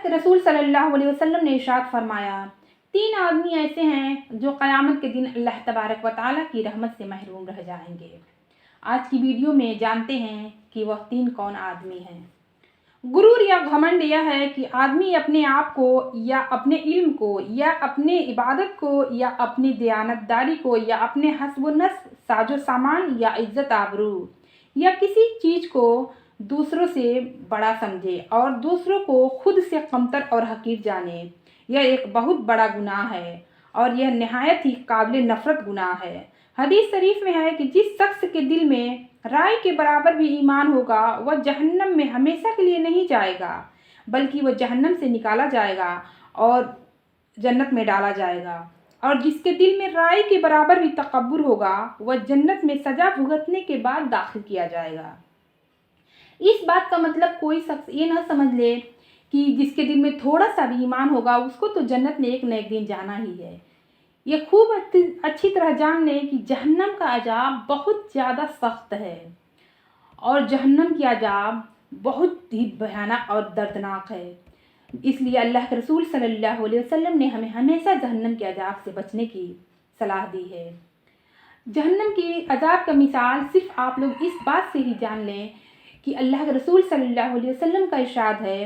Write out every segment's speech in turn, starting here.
के रसूल सल्लल्लाहु अलैहि वसल्लम ने इरशाद फरमाया, 3 आदमी ऐसे हैं जो क़यामत के दिन अल्लाह तबारक व तआला की रहमत से महरूम रह जाएंगे। आज की वीडियो में जानते हैं कि वह 3 कौन आदमी हैं। गुरूर या घमंड यह है कि आदमी अपने आप को या अपने इल्म को या अपने इबादत को या अपनी दयानतदारी को या अपने हस्ब नस्ब साजो सामान या इज्जत आबरू या किसी चीज़ को दूसरों से बड़ा समझे और दूसरों को खुद से कमतर और हकीर जाने। यह एक बहुत बड़ा गुनाह है और यह नहायत ही काबिल नफ़रत गुनाह है। हदीस शरीफ में है कि जिस शख्स के दिल में राई के बराबर भी ईमान होगा वह जहन्नम में हमेशा के लिए नहीं जाएगा, बल्कि वह जहन्नम से निकाला जाएगा और जन्नत में डाला जाएगा। और जिसके दिल में राई के बराबर भी तकब्बुर होगा वह जन्नत में सजा भुगतने के बाद दाखिल किया जाएगा। इस बात का मतलब कोई शख्स ये ना समझ ले कि जिसके दिल में थोड़ा सा भी ईमान होगा उसको तो जन्नत में एक न एक दिन जाना ही है। ये खूब अच्छी तरह जान लें कि जहन्नम का अजाब बहुत ज़्यादा सख्त है और जहन्नम की अजाब बहुत ही भयानक और दर्दनाक है। इसलिए अल्लाह के रसूल सल्लल्लाहु अलैहि वसल्लम ने हमें हमेशा जहन्नम के अजाब से बचने की सलाह दी है। जहन्नम की अजाब का मिसाल सिर्फ आप लोग इस बात से ही जान लें कि अल्लाह के रसूल सल्लल्लाहु अलैहि वसल्लम का इरशाद है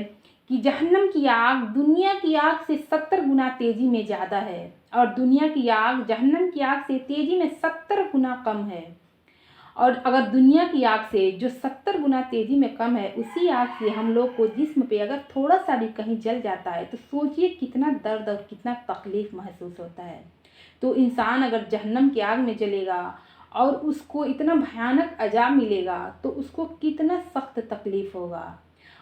कि जहन्नम की आग दुनिया की आग से 70 गुना तेज़ी में ज़्यादा है और दुनिया की आग जहन्नम की आग से तेज़ी में 70 गुना कम है। और अगर दुनिया की आग से जो 70 गुना तेज़ी में कम है उसी आग से हम लोग को जिस्म पे अगर थोड़ा सा भी कहीं जल जाता है तो सोचिए कितना दर्द और कितना तकलीफ़ महसूस होता है। तो इंसान अगर जहन्नम की आग में जलेगा और उसको इतना भयानक अजाब मिलेगा तो उसको कितना सख्त तकलीफ़ होगा।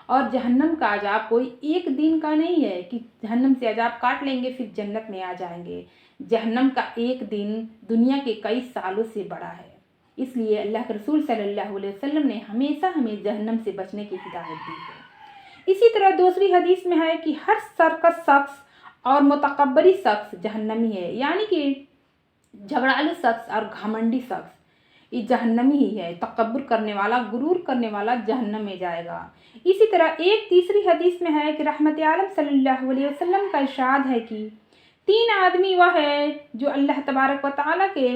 और जहन्नम का अजाब कोई एक दिन का नहीं है कि जहन्नम से अजाब काट लेंगे फिर जन्नत में आ जाएंगे। जहन्नम का एक दिन दुनिया के कई सालों से बड़ा है। इसलिए अल्लाह के रसूल सल्लल्लाहु अलैहि वसल्लम ने हमेशा हमें जहन्नम से बचने की हिदायत दी है। इसी तरह दूसरी हदीस में है कि हर सरकश शख्स और मुतकब्बरी शख्स जहन्नमी है, यानी कि झगड़ालू शख्स और घमंडी शख्स ये जहन्नमी ही है। तकब्बुर करने वाला, गुरूर करने वाला जहन्नम में जाएगा। इसी तरह एक तीसरी हदीस में है कि रहमत आलम सल्लल्लाहु अलैहि वसल्लम का इरशाद है कि 3 आदमी वह है जो अल्लाह तबारक व तआला के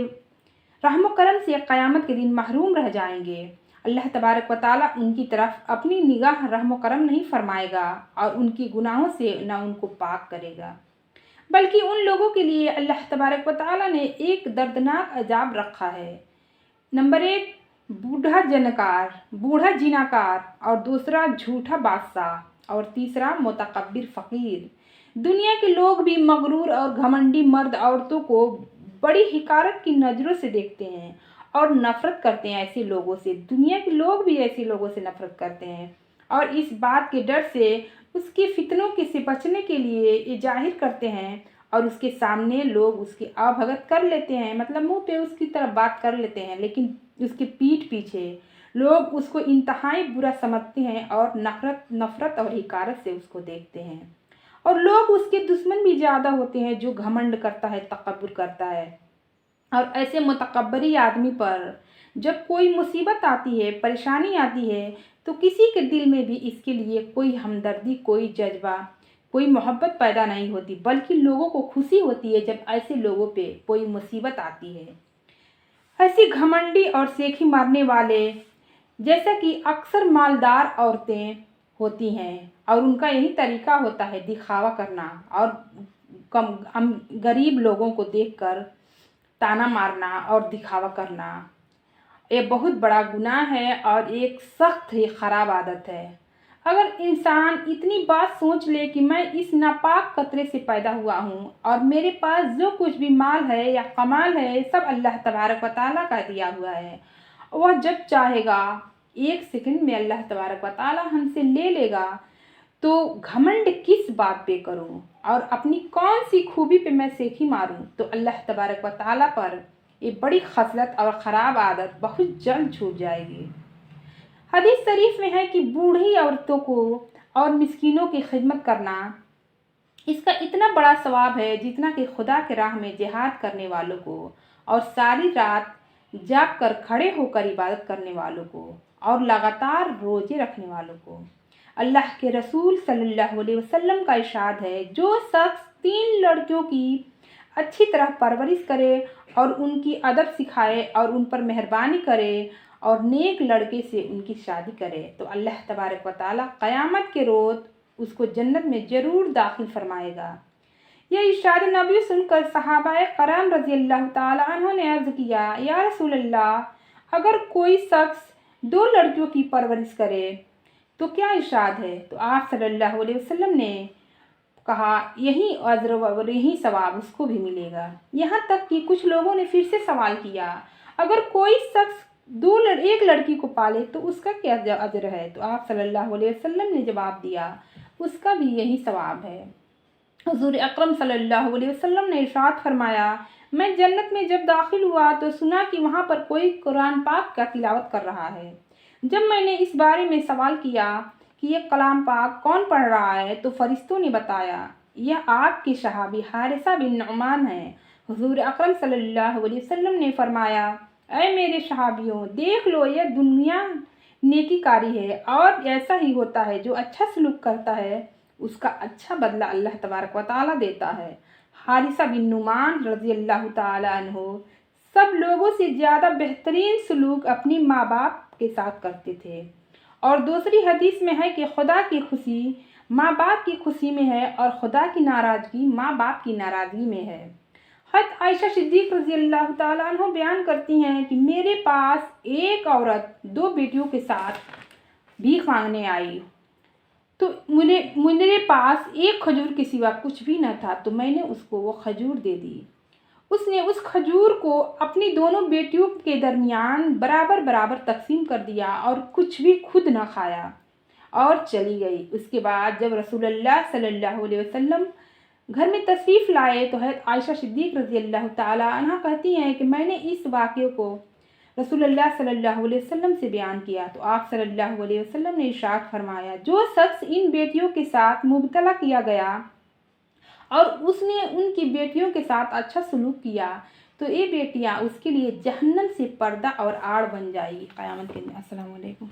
रहम करम से क़यामत के दिन महरूम रह जाएंगे। अल्लाह तबारक व तआला उनकी तरफ अपनी निगाह रहम करम नहीं फरमाएगा और उनकी गुनाहों से न उनको पाक करेगा, बल्कि उन लोगों के लिए अल्लाह तबारक व तआला ने एक दर्दनाक अजाब रखा है। नंबर 1 बूढ़ा जिनाकार और दूसरा झूठा बादशाह और तीसरा मुतकब्बिर फ़कीर। दुनिया के लोग भी मगरूर और घमंडी मर्द औरतों को बड़ी हिकारत की नज़रों से देखते हैं और नफ़रत करते हैं ऐसे लोगों से। दुनिया के लोग भी ऐसे लोगों से नफ़रत करते हैं और इस बात के डर से उसके फितनों के से बचने के लिए ये जाहिर करते हैं और उसके सामने लोग उसकी अवभगत कर लेते हैं, मतलब मुंह पे उसकी तरफ बात कर लेते हैं, लेकिन उसके पीठ पीछे लोग उसको इंतहाई बुरा समझते हैं और नफ़रत और हिकारत से उसको देखते हैं। और लोग उसके दुश्मन भी ज़्यादा होते हैं जो घमंड करता है, तकब्बुर करता है। और ऐसे मुतकब्बरी आदमी पर जब कोई मुसीबत आती है, परेशानी आती है तो किसी के दिल में भी इसके लिए कोई हमदर्दी, कोई जज्बा, कोई मोहब्बत पैदा नहीं होती, बल्कि लोगों को खुशी होती है जब ऐसे लोगों पे कोई मुसीबत आती है। ऐसी घमंडी और सेखी मारने वाले जैसा कि अक्सर मालदार औरतें होती हैं और उनका यही तरीका होता है दिखावा करना और गरीब लोगों को देखकर ताना मारना और दिखावा करना। ये बहुत बड़ा गुनाह है और एक सख्त ही ख़राब आदत है। अगर इंसान इतनी बात सोच ले कि मैं इस नापाक कतरे से पैदा हुआ हूँ और मेरे पास जो कुछ भी माल है या कमाल है सब अल्लाह तबारक व तआला का दिया हुआ है, वह जब चाहेगा 1 सेकंड में अल्लाह तबारक व तआला हमसे ले लेगा, तो घमंड किस बात पे करूँ और अपनी कौन सी खूबी पे मैं सेखी मारूँ। तो अल्लाह तबारक व तआला पर ये बड़ी खसलत और ख़राब आदत बहुत जल्द छूट जाएगी। हदीस शरीफ में है कि बूढ़ी औरतों को और मिस्कीनों की खिदमत करना इसका इतना बड़ा सवाब है जितना कि खुदा के राह में जिहाद करने वालों को और सारी रात जाग कर खड़े होकर इबादत करने वालों को और लगातार रोजे रखने वालों को। अल्लाह के रसूल सल्लल्लाहु अलैहि वसल्लम का इरशाद है, जो शख्स 3 लड़कियों की अच्छी तरह परवरिश करे और उनकी अदब सिखाए और उन पर मेहरबानी करे और नेक लड़के से उनकी शादी करे तो अल्लाह तबारक व तआला क़यामत के रोज़ उसको जन्नत में ज़रूर दाखिल फरमाएगा। यह इरशाद नबी सुनकर सहाबाए कराम रज़ी अल्लाह तआला अन्हों ने अर्ज़ किया, या रसूल अल्लाह, अगर कोई शख्स 2 लड़कियों की परवरिश करे तो क्या इरशाद है? तो आप सल्लल्लाहु अलैहि वसल्लम ने कहा, यही अज्र और यही सवाब उसको भी मिलेगा। यहाँ तक कि कुछ लोगों ने फिर से सवाल किया, अगर कोई शख्स एक लड़की को पाले तो उसका क्या अज्र है? तो आप सल्लल्लाहु अलैहि वसल्लम ने जवाब दिया, उसका भी यही सवाब है। हुज़ूर अकरम सल्लल्लाहु अलैहि वसल्लम ने इरशाद फरमाया, मैं जन्नत में जब दाखिल हुआ तो सुना कि वहाँ पर कोई कुरान पाक का तिलावत कर रहा है। जब मैंने इस बारे में सवाल किया कि ये कलाम पाक कौन पढ़ रहा है तो फरिश्तों ने बताया, यह आपके सहाबी हारिसा बिन नुमान है। हुज़ूर अकरम सल्लल्लाहु अलैहि वसल्लम ने फरमाया, ऐ मेरे सहाबियों, देख लो, यह दुनिया नेकीकारी है और ऐसा ही होता है, जो अच्छा सलूक करता है उसका अच्छा बदला अल्लाह तबारक व तआला देता है। हारिसा बिन नुमान रज़ी अल्लाह तआला अन्हु सब लोगों से ज़्यादा बेहतरीन सलूक अपनी माँ बाप के साथ करते थे। और दूसरी हदीस में है कि खुदा की खुशी माँ बाप की खुशी में है और खुदा की नाराज़गी माँ बाप की नाराज़गी में है। हज़रत आयशा सिद्दीक़ रज़ी अल्लाह तआला अन्हा बयान करती हैं कि मेरे पास एक औरत 2 बेटियों के साथ भीख मांगने आई तो मेरे पास एक खजूर के सिवा कुछ भी न था, तो मैंने उसको वो खजूर दे दी। उसने उस खजूर को अपनी दोनों बेटियों के दरमियान बराबर बराबर तकसीम कर दिया और कुछ भी खुद न खाया और चली गई। उसके बाद जब रसूलुल्लाह सल्लल्लाहु अलैहि वसल्लम घर में तशरीफ़ लाए तो हज़रत आयशा सिद्दीक़ रज़ी अल्लाह तआला अन्हा कहती हैं कि मैंने इस वाक़े को रसूलुल्लाह सल्लल्लाहु अलैहि वसल्लम से बयान किया तो आप सल्लल्लाहु अलैहि वसल्लम ने इरशाद फरमाया, जो शख्स इन बेटियों के साथ मुब्तला किया गया और उसने उनकी बेटियों के साथ अच्छा सलूक किया तो ये बेटियां उसके लिए जहन्नम से पर्दा और आड़ बन जाएगी क़यामत के दिन। अस्सलामु अलैकुम।